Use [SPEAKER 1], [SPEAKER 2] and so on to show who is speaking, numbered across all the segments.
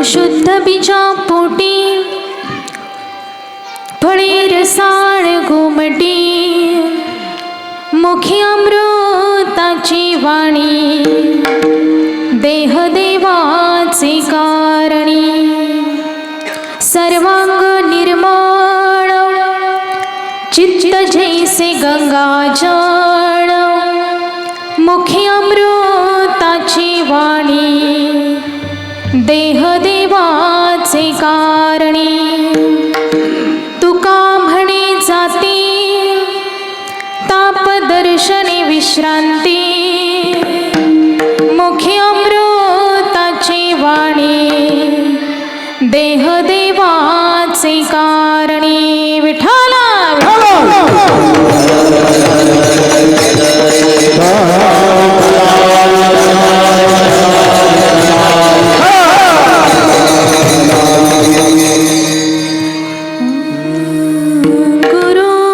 [SPEAKER 1] शुद्ध बीजा पोटी फळे रसाळ घुमटी मुखी अमृताची वाणी देह देवाचे कारणी सर्वांग निर्मळ चित्त जैसे गंगाजळ मुखी अमृताची वाणी देह देवाचे कारणी तुका म्हणे जाती ताप दर्शने विश्रांती मुखी अमृताची वाणी देह देवाचे कारणी विठ्ठला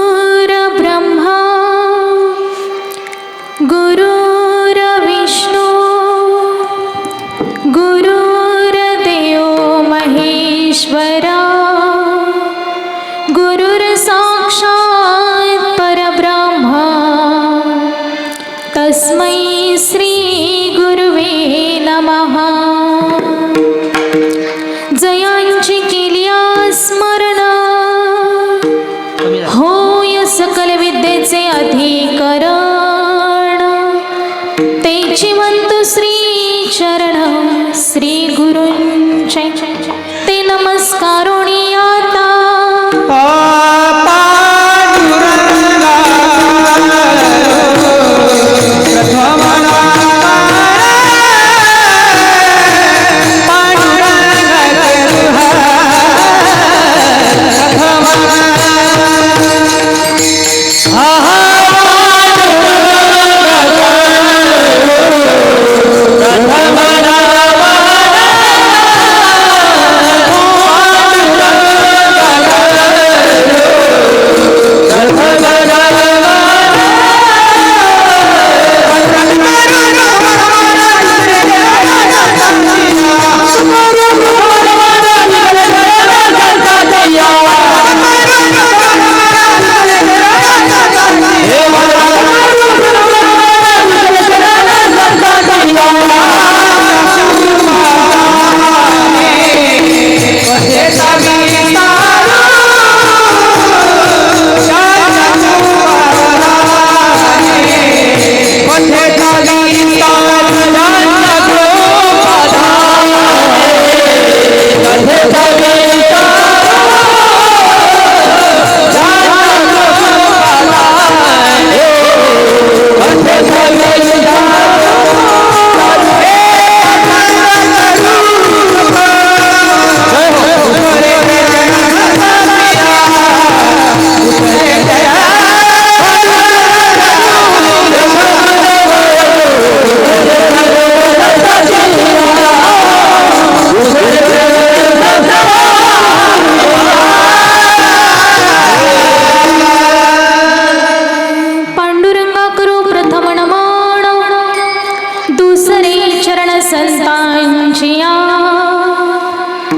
[SPEAKER 1] गुरुर्ब्रह्मा गुरुर्विष्णू गुरुर्देव महेश्वरा गुरुर् साक्षात् परब्रह्म तस्मै श्री गुरुवे नमः जयांची केलिया स्मरण होय सकल विद्येचे अधिकरण तेची म्हणतो श्री चरण श्री गुरूंचे ते नमस्कारोणी आता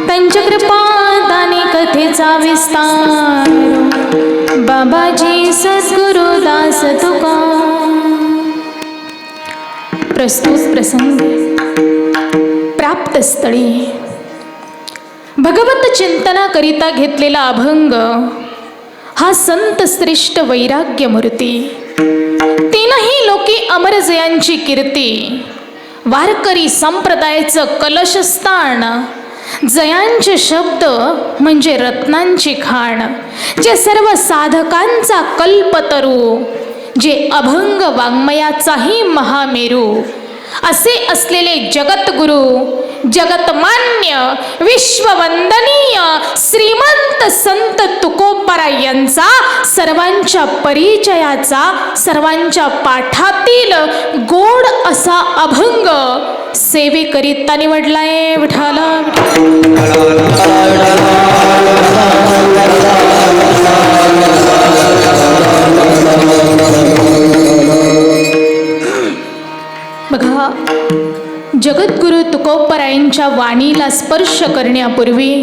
[SPEAKER 1] पंचकृपादाने कथेचा विस्तार बाबाजी सद्गुरुदास तुका प्रस्तुत प्रसंग प्राप्त स्थळी भगवत चिंतना करिता घेतलेला अभंग हा संत श्रेष्ठ वैराग्य मूर्ती तीनही लोकी अमरजयांची कीर्ती वारकरी संप्रदायाचं कलशस्थान जयांचे शब्द म्हणजे रत्नांची खाण जे सर्व साधकांचा कल्पतरू जे अभंग वाङ्मयाचाही महामेरू असे असलेले जगद्गुरु जगतमान्य विश्ववंदनीय श्रीमंत संत तुकोबाराय यांचा सर्वांच्या परिचयाचा सर्वांच्या पाठातील गोड असा अभंग सेवेकरिता निवडलाय विठाला बघा जगद्गुरु तुकोबरायांच्या वाणीला स्पर्श करण्यापूर्वी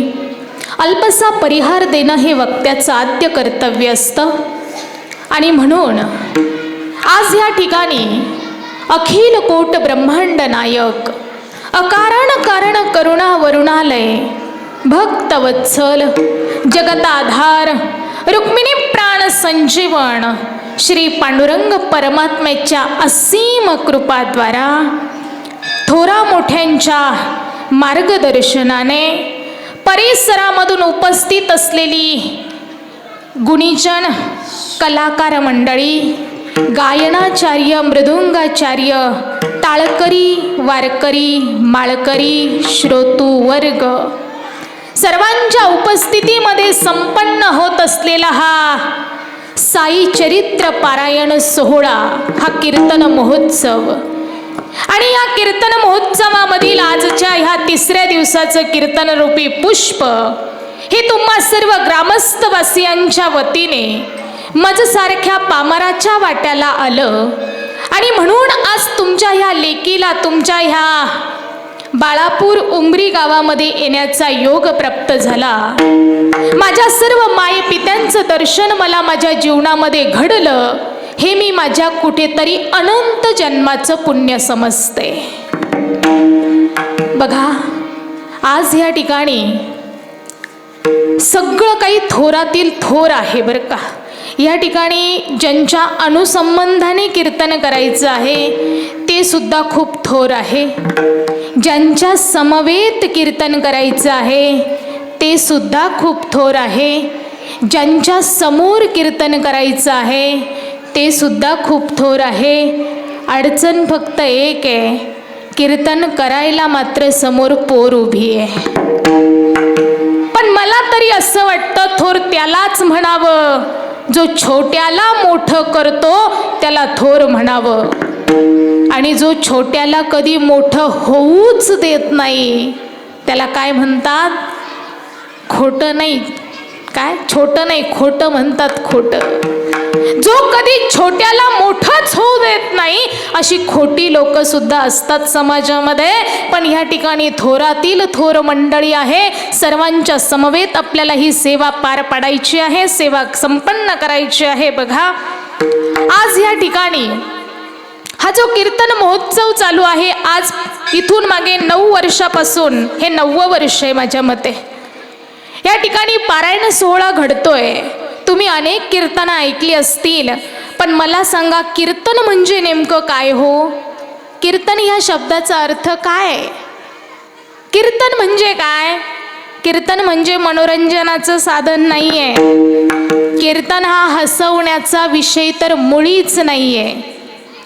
[SPEAKER 1] अल्पसा परिहार देणं हे वक्त्याचं आद्य कर्तव्य असतं. आणि म्हणून आज या ठिकाणी अखिल कोट ब्रह्मांड नायक अकारण कारण करुणा वरुणालय भक्तवत्सल जगताधार रुक्मिणी प्राण संजीवन श्री पांडुरंग परमात्म्याच्या असीम कृपाद्वारा थोरा मोठ्यांच्या मार्गदर्शनाने परिसरामधून उपस्थित असलेली गुणीजन कलाकार मंडळी, गायनाचार्य, मृदुंगाचार्य, टाळकरी, वारकरी, माळकरी, श्रोतू वर्ग सर्वांच्या उपस्थितीमध्ये संपन्न होत असलेला हा साई चरित्र पारायण सोहळा, हा कीर्तन महोत्सव. आणि या कीर्तन महोत्सवामधील आजच्या ह्या 3ऱ्या दिवसाचं कीर्तन रूपी पुष्प हे तुम्हा सर्व ग्रामस्थवासियांच्या वतीने मजसारख्या पामराच्या वाट्याला आलं. आणि म्हणून आज तुमच्या ह्या लेकीला तुमच्या ह्या बाळापूर उमरी गावामध्ये येण्याचा योग प्राप्त झाला. माझ्या सर्व मायेपित्यांचं दर्शन मला माझ्या जीवनामध्ये घडलं हे मी माझ्या कुठेतरी अनंत जन्माचं पुण्य समजते. बघा, आज या ठिकाणी सगळं काही थोरातील थोर आहे बरं का. या ठिकाणी ज्यांच्या अनुसंबंधाने कीर्तन करायचं आहे ते सुद्धा खूप थोर आहे. ज्यांच्या समवेत कीर्तन करायचं आहे ते सुद्धा खूप थोर आहे. ज्यांच्या समोर कीर्तन करायचं आहे ते सुद्धा खूप थोर आहे. अडचण फक्त एक आहे, कीर्तन करायला मात्र समोर पोर उभी आहे. पण मला तरी असं वाटतं थोर त्यालाच म्हणावं जो छोट्याला मोठं करतो, त्याला थोर म्हणावं. आणि जो छोट्याला कधी मोठं होऊच देत नाही त्याला काय म्हणतात? खोटं नाही, काय छोटं नाही, खोटं म्हणतात, खोटं. जो कधी छोट्याला मोठंच होऊ देत नाही अशी खोटी लोक सुद्धा असतात समाजामध्ये. पण ह्या ठिकाणी थोरातील थोर मंडळी आहे. सर्वांच्या समवेत आपल्याला ही सेवा पार पाडायची आहे, सेवा संपन्न करायची आहे. बघा, आज या ठिकाणी हा जो कीर्तन महोत्सव चालू आहे, आज इथून मागे 9 वर्षापासून हे 9वं वर्ष आहे माझ्या मते या ठिकाणी पारायण सोहळा घडतोय. तुम्ही अनेक कीर्तनं ऐकली असतील, पण मला सांगा कीर्तन म्हणजे नेमकं काय हो? कीर्तन ह्या शब्दाचा अर्थ काय? कीर्तन म्हणजे काय? कीर्तन म्हणजे मनोरंजनाचं साधन नाहीये. कीर्तन हा हसवण्याचा विषय तर मुळीच नाहीये.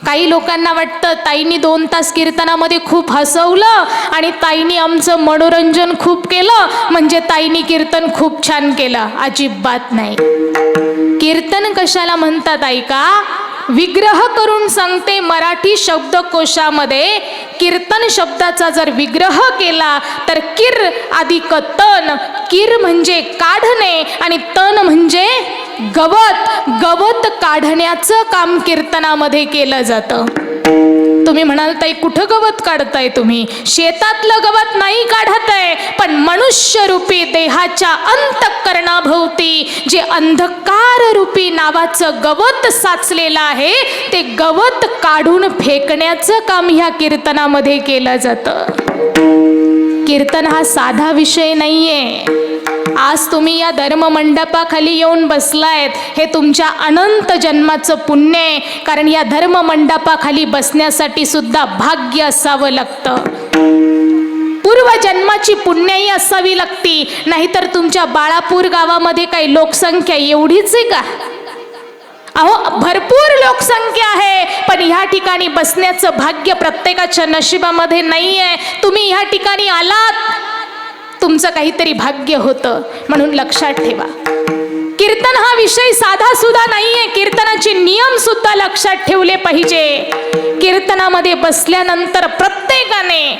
[SPEAKER 1] काही लोकांना वाटतं ताईंनी 2 तास कीर्तनामध्ये खूप हसवलं आणि ताईंनी आमचं मनोरंजन खूप केलं म्हणजे ताईंनी कीर्तन खूप छान केलं. अजिबात नाही. कीर्तन कशाला म्हणतात ऐका, विग्रह करून सांगते मराठी शब्दकोशामध्ये. कीर्तन शब्दाचा जर विग्रह केला तर किर अधिक तन. किर म्हणजे काढणे आणि तन म्हणजे गवत. गवत काढण्याचं काम कीर्तनामध्ये केलं जातं. तुम्ही म्हणाल ताई कुठं गवत काढताय तुम्ही? शेतातलं गवत नाही काढत आहे, पण मनुष्य रूपी देहाच्या अंतःकरणाभोवती जे अंधकार रूपी नावाचं गवत साचलेलं आहे ते गवत काढून फेकण्याचं काम ह्या कीर्तनामध्ये केलं जातं. कीर्तन हा साधा विषय नाहीये. आज तुम्ही या धर्ममंडपाखाली येऊन बसलायत हे तुमच्या अनंत जन्माचं पुण्य आहे. कारण या धर्ममंडपाखाली बसण्यासाठी सुद्धा भाग्य असावं लागतं, पूर्वजन्माची पुण्याई असावी लागती. नाहीतर तुमच्या बाळापूर गावामध्ये काही लोकसंख्या एवढीच आहे का? अहो, भरपूर लोकसंख्या आहे, पण ह्या ठिकाणी बसण्याचं भाग्य प्रत्येकाच्या नशिबामध्ये नाही आहे. तुम्ही ह्या ठिकाणी आलात, तुमचं काहीतरी भाग्य होतं. म्हणून लक्षात ठेवा, कीर्तन हा विषय साधा सुद्धा नाहीये. कीर्तनाचे नियम सुद्धा लक्षात ठेवले पाहिजे. कीर्तनामध्ये बसल्यानंतर प्रत्येकाने,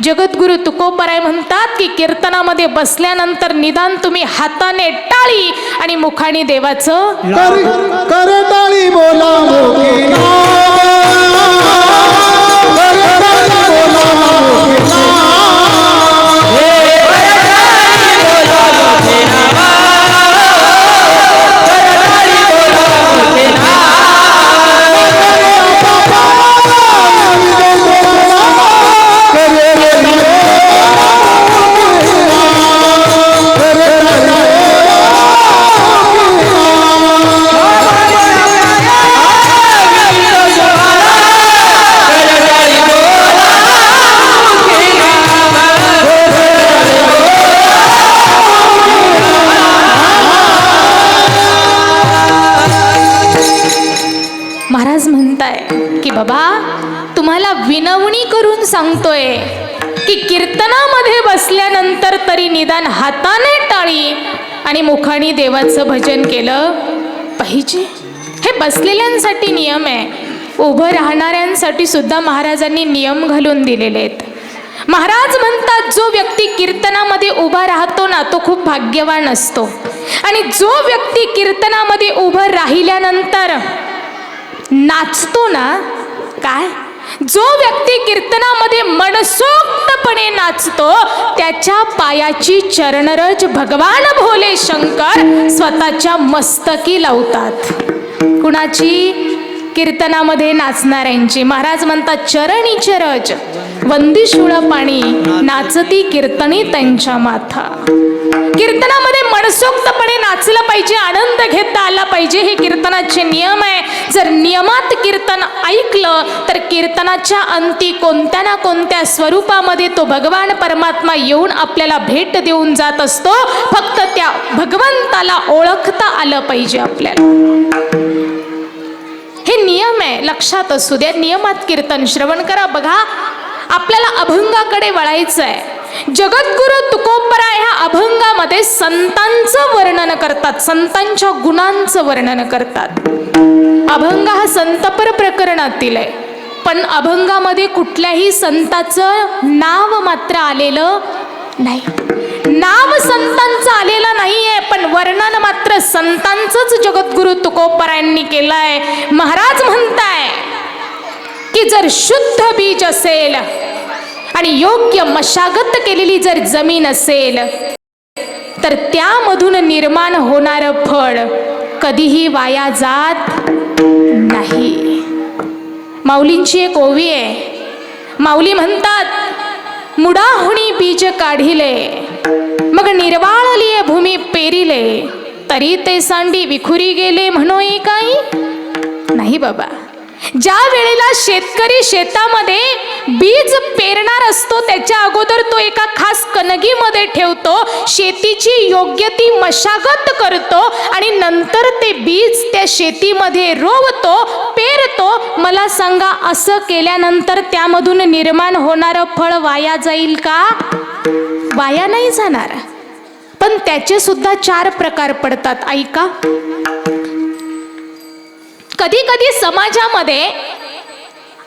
[SPEAKER 1] जगद्गुरु तुकोबराय म्हणतात की कीर्तनामध्ये बसल्यानंतर निदान तुम्ही हाताने टाळी आणि मुखाने देवाचं
[SPEAKER 2] कर टाळी बोला
[SPEAKER 1] की कीर्तनामध्ये बसल्यानंतर तरी निदान हाताने टाळी आणि मुखाने देवाचं भजन केलं पाहिजे. हे बसलेल्यांसाठी नियम आहे. उभं राहणाऱ्यांसाठी सुद्धा महाराजांनी नियम घालून दिलेले आहेत. महाराज म्हणतात जो व्यक्ती कीर्तनामध्ये उभा राहतो ना तो खूप भाग्यवान असतो. आणि जो व्यक्ती कीर्तनामध्ये उभं राहिल्यानंतर नाचतो ना, काय, जो व्यक्ती कीर्तनामध्ये मनसोक्तपणे नाचतो त्याच्या पायाची चरणरज भगवान भोले शंकर स्वतःच्या मस्तकी लावतात. कुणाची? कीर्तनामध्ये नाचणाऱ्यांची. महाराज म्हणतात चरणीचे रज वंदिशूळ पाणी नाचती कीर्तनी त्यांच्या माथा. कीर्तनामध्ये मनसोक्तपणे नाचलं पाहिजे, आनंद घेता आला पाहिजे. हे कीर्तनाचे नियम आहे. जर नियमात कीर्तन ऐकलं तर कीर्तनाच्या अंती कोणत्या ना कोणत्या स्वरूपामध्ये तो भगवान परमात्मा येऊन आपल्याला भेट देऊन जात असतो. फक्त त्या भगवंताला ओळखता आलं पाहिजे आपल्याला. हे नियम आहे, लक्षात असू द्या. नियमात कीर्तन श्रवण करा. बघा, आपल्याला अभंगाकडे वळायचं आहे. जगद्गुरु तुकोबरा ह्या अभंगामध्ये संतांचं वर्णन करतात, संतांच्या गुणांचं वर्णन करतात. अभंग हा संतपर प्रकरणातील आहे, पण अभंगामध्ये कुठल्याही संताचं नाव मात्र आलेलं नाही. नाव संतांचं आलेलं नाहीये, पण वर्णन मात्र संतांचंच जगद्गुरु तुकोबरायांनी केलंय. महाराज म्हणताय की जर शुद्ध बीज असेल आणि योग्य मशागत केलेली जर जमीन असेल तर त्यामधून निर्माण होणारं फळ कधीही वाया जात नाही. माऊलींची एक ओवी आहे. माऊली म्हणतात मुडाहुणी बीज काढिले मग निर्वाळली भूमी पेरिले तरी ते सांडी विखुरी गेले म्हणोई काही नाही. बाबा, ज्या वेळेला शेतकरी शेतामध्ये बीज पेरणार असतो त्याच्या अगोदर तो एका खास कणगीमध्ये ठेवतो, शेतीची योग्य ती मशागत करतो आणि नंतर ते बीज त्या शेतीमध्ये रोवतो, पेरतो. मला सांगा, असं केल्यानंतर त्यामधून निर्माण होणारं फळ वाया जाईल का? वाया नाही जाणार. पण त्याचे सुद्धा 4 प्रकार पडतात. ऐका, कधी कधी समाजामध्ये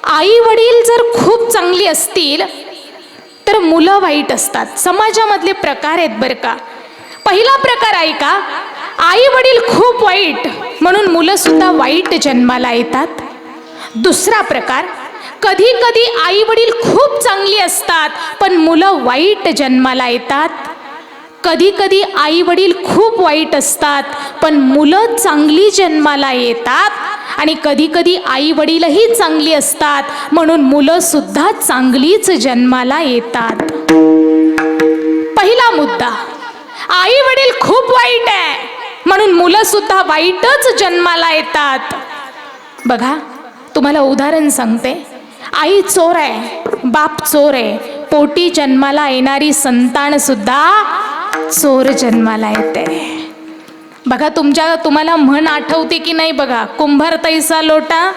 [SPEAKER 1] आई वडील जर खूप चांगली असतील तर मुलं वाईट असतात. समाजामधले प्रकार आहेत बरं का. पहिला प्रकार ऐका, आई वडील खूप वाईट म्हणून मुलं सुद्धा वाईट जन्माला येतात. दुसरा प्रकार, कधी कधी आई वडील खूप चांगली असतात पण मुलं वाईट जन्माला येतात. कधी कधी आई वडील खूप वाईट असतात पण मुलं चांगली जन्माला येतात. आणि कधी कधी आई वडीलही चांगली असतात म्हणून मुलं सुद्धा चांगलीच जन्माला येतात. पहिला मुद्दा, आई वडील खूप वाईट आहे म्हणून मुलं सुद्धा वाईटच जन्माला येतात. बघा, तुम्हाला उदाहरण सांगते. आई चोर आहे, बाप चोर आहे, पोटी जन्माला येणारी संतान सुद्धा चोर जन्माला येते. बघा, तुम्हाला म्हण आठवते की नाही? बघा, कुंभार तैसा लोटा,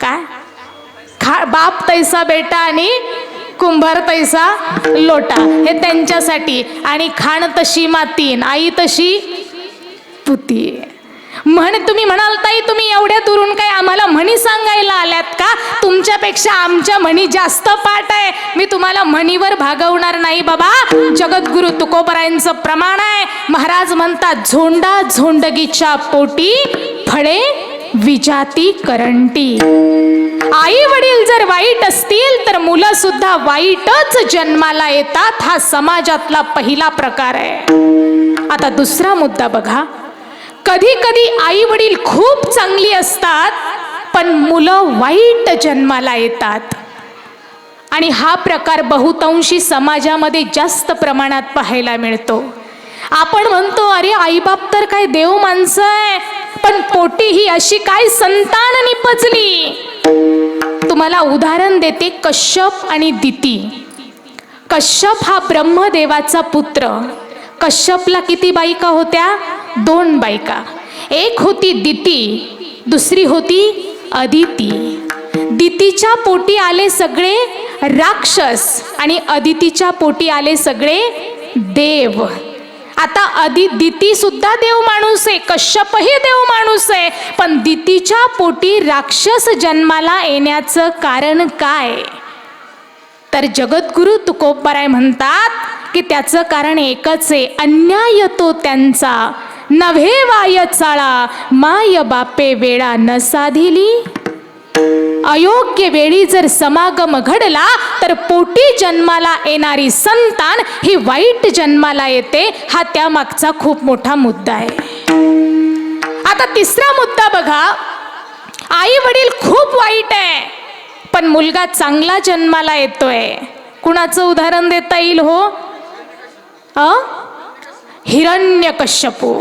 [SPEAKER 1] काय बाप तैसा बेटा आणि कुंभार तैसा लोटा, हे त्यांच्यासाठी. आणि खाण तशी माती, आई तशी पुती. म्हण तुम्ही म्हणाल ताई तुम्ही एवढ्या दुरून काय आम्हाला म्हणी सांगायला आल्यात का? तुमच्यापेक्षा आमच्या म्हणी जास्त पाठ आहे. मी तुम्हाला म्हणीवर भागवणार नाही बाबा. जगद्गुरु तुकोबरायांचं प्रमाण आहे. महाराज म्हणतात झोंडा झोंडगीच्या पोटी फळे विजाती करंटी. आई वडील जर वाईट असतील तर मुलं सुद्धा वाईटच जन्माला येतात. हा समाजातला पहिला प्रकार आहे. आता दुसरा मुद्दा बघा, कधी कधी आई वडील खूप चांगली असतात पण मुलं वाईट जन्माला येतात. आणि हा प्रकार बहुतांशी समाजामध्ये जास्त प्रमाणात पाहायला मिळतो. आपण म्हणतो अरे आईबाप तर काय देव माणसं आहे, पण पोटी ही अशी काय संतान निपजली. तुम्हाला उदाहरण देते, कश्यप आणि दिती. कश्यप हा ब्रह्मदेवाचा पुत्र. कश्यपला किती बायका होत्या? 2 बायका. एक होती दिती, दुसरी होती अदिती. दितीच्या पोटी आले सगळे राक्षस आणि अदितीच्या पोटी आले सगळे देव. आता दिती सुद्धा देव माणूस आहे, कश्यपही देव माणूस आहे, पण दितीच्या पोटी राक्षस जन्माला येण्याचं कारण काय? तर जगद्गुरु तुकोबाराय म्हणतात की त्याचं कारण एकच आहे, अन्याय तो त्यांचा नव्हे वाय चाळा, माय बापे वेळा न साधिली. अयोग्य वेळी जर समागम घडला तर पोटी जन्माला येणारी संतान ही वाईट जन्माला येते. हा त्यामागचा खूप मोठा मुद्दा आहे. आता तिसरा मुद्दा बघा, आई वडील खूप वाईट आहे पण मुलगा चांगला जन्माला येतोय. कुणाचं उदाहरण देता येईल हो? हिरण्यकश्यपू.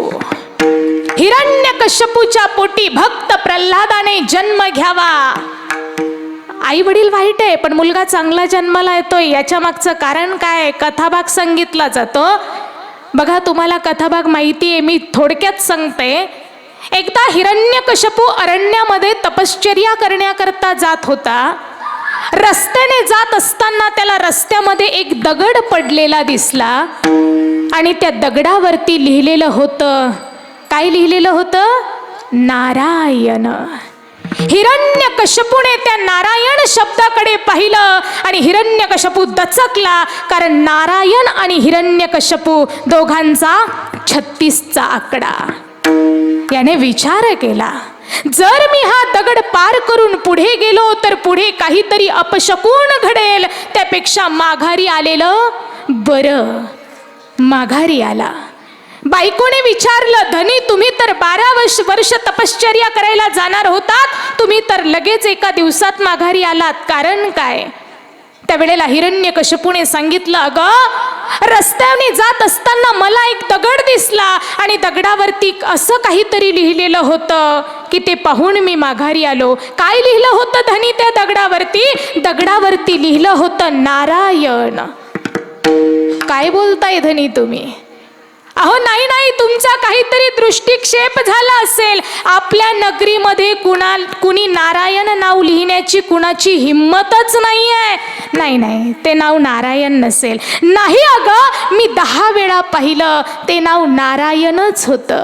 [SPEAKER 1] हिरण्यकश्यपूच्या पोटी भक्त प्रल्हादाने जन्म घ्यावा. आई वडील वाईट आहे पण मुलगा चांगला जन्माला येतोय. याच्या मागचं कारण काय? कथाभाग सांगितला जातो बघा. तुम्हाला कथाभाग माहिती आहे, मी थोडक्यात सांगते. एकदा हिरण्यकश्यपू अरण्यामध्ये तपश्चर्या करण्याकरता जात होता. रस्त्याने जात असताना त्याला रस्त्यामध्ये एक दगड पडलेला दिसला आणि त्या दगडावरती लिहिलेलं होतं. काय लिहिलेलं होतं? नारायण. हिरण्यकश्यपूने त्या नारायण शब्दाकडे पाहिलं आणि हिरण्यकश्यपू दचकला, कारण नारायण आणि हिरण्यकश्यपू दोघांचा 36चा आकडा. याने विचार केला, जर मी हा दगड पार करून पुढे गेलो तर पुढे काहीतरी अपशकुन घडेल, त्यापेक्षा माघारी आलेलं बरं. माघारी आला. बायकोने विचारलं, धनी तुम्ही तर 12 वर्ष तपश्चर्या करायला जाणार होतात, तुम्ही तर लगेच एका दिवसात माघारी आलात, कारण काय? त्यावेळेला हिरण्यकश्यपूने सांगितलं, अगं रस्त्याने जात असताना मला एक दगड दिसला आणि दगडावरती असं काहीतरी लिहिलेलं होतं की ते पाहून मी माघारी आलो. काय लिहिलं होतं धनी त्या दगडावरती? दगडावरती लिहिलं होतं नारायण. काय बोलताय धनी तुम्ही? अहो नाही नाही, तुमचा काहीतरी दृष्टिक्षेप झाला असेल. आपल्या नगरीमध्ये कुणी नारायण नाव लिहिण्याची कुणाची हिम्मतच नाही आहे. नाही नाही, ते नाव नारायण नसेल. नाही अगं, मी 10 वेळा पाहिलं, ते नाव नारायणच होतं.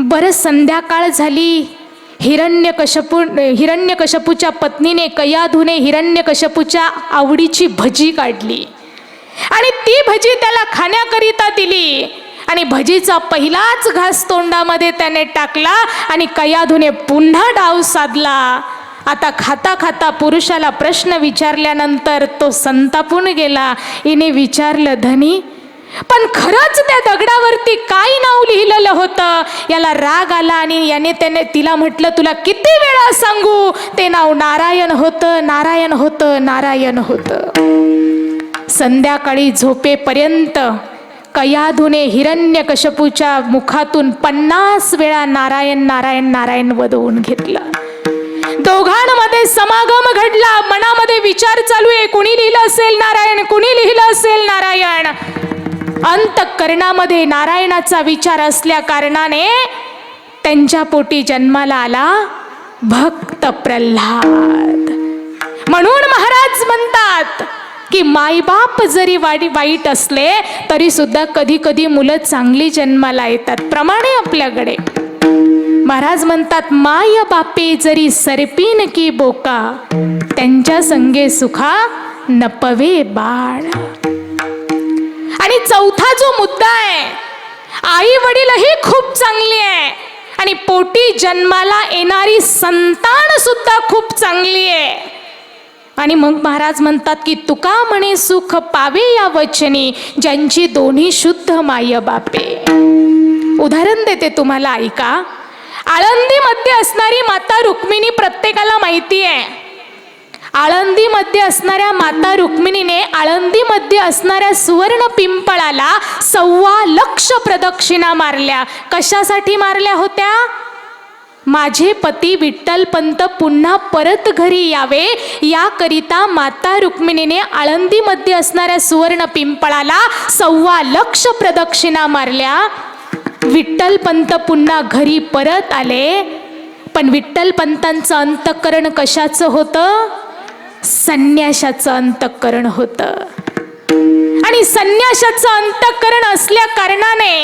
[SPEAKER 1] बरं, संध्याकाळ झाली. हिरण्यकश्यपूच्या पत्नीने कयाधूने हिरण्यकश्यपूच्या आवडीची भजी काढली आणि ती भजी त्याला खाण्याकरिता दिली आणि भजीचा पहिलाच घास तोंडामध्ये त्याने टाकला आणि कयाधूने पुन्हा डाव साधला. आता खाता खाता पुरुषाला प्रश्न विचारल्यानंतर तो संतापून गेला. हिने विचारलं, धनी पण खरंच त्या दगडावरती काय नाव लिहिलेलं होतं? याला राग आला आणि त्याने तिला म्हटलं, तुला किती वेळा सांगू, ते नाव नारायण होतं, नारायण होतं, नारायण होतं. संध्याकाळी झोपेपर्यंत कयाधूने हिरण्यकश्यपूच्या मुखातून 50 वेळा नारायण नारायण नारायण वदवून घेतलं. दोघांमध्ये समागम घडला. मनामध्ये विचार चालू आहे, कुणी लिहिलं असेल नारायण, कुणी लिहिलं असेल नारायण. अंतःकरणामध्ये नारायणाचा विचार असल्या कारणाने त्यांच्या पोटी जन्माला आला भक्त प्रल्हाद. म्हणून महाराज म्हणतात की मायबाप जरी वाईट असले तरी सुद्धा कधी कधी मुलं चांगली जन्माला येतात. प्रमाणे आपल्याकडे महाराज म्हणतात, माय बापे जरी सरपीन की बोका, त्यांच्या संगे सुखा नपवे बाळ. आणि चौथा जो मुद्दा आहे, आई वडीलही खूप चांगली आहे आणि पोटी जन्माला येणारी संतान सुद्धा खूप चांगली आहे. आणि मग महाराज म्हणतात की तुका म्हणे सुख पावे या वचनी, ज्यांची दोन्ही शुद्ध माय बापे. उदाहरण देते तुम्हाला, ऐका. आळंदीमध्ये असणारी माता रुक्मिणी प्रत्येकाला माहिती आहे. आळंदीमध्ये असणाऱ्या माता रुक्मिणीने आळंदीमध्ये असणाऱ्या सुवर्ण पिंपळाला 1.25 लाख प्रदक्षिणा मारल्या. कशासाठी मारल्या होत्या? माझे पती विठ्ठलपंत पुन्हा परत घरी यावे याकरिता माता रुक्मिणीने आळंदीमध्ये असणाऱ्या सुवर्ण पिंपळाला 1.25 लाख प्रदक्षिणा मारल्या. विठ्ठलपंत पुन्हा घरी परत आले. पण विठ्ठल पंतांचं अंतःकरण कशाचं होतं? संन्याशाचं अंतःकरण होतं. आणि संन्याशाचं अंतःकरण असल्या कारणाने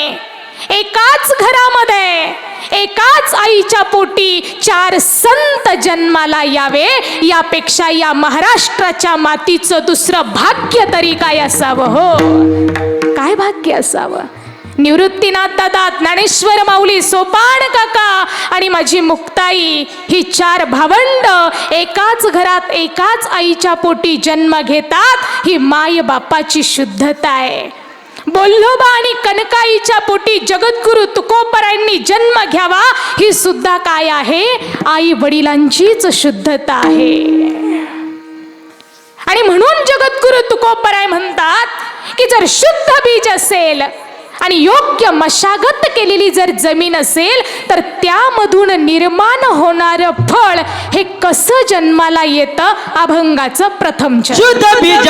[SPEAKER 1] एकाच घरामध्ये एकाच आईच्या पोटी 4 संत जन्माला यावे, यापेक्षा या महाराष्ट्राच्या मातीचं दुसरं भाग्य तरी काय असावं हो? काय भाग्य असावं? निवृत्तीनाथ दादा, ज्ञानेश्वर माऊली, सोपान काका आणि माझी मुक्ताई ही 4 भावंड एकाच घरात एकाच आईच्या पोटी जन्म घेतात. ही माय बापाची शुद्धता आहे. बोल्लोबा आणि कनकाईच्या पोटी जगद्गुरु तुकोबरायांनी जन्म घ्यावा, ही सुद्धा काय आहे? आई वडिलांचीच शुद्धता आहे. आणि म्हणून जगद्गुरु तुकोबराय म्हणतात की जर शुद्ध बीज असेल आणि योग्य मशागत केलेली जर जमीन असेल तर त्यामधून निर्माण होणारं फळ हे कसं जन्माला येतं? अभंगाचं प्रथम चरण.
[SPEAKER 3] शुद्ध बीज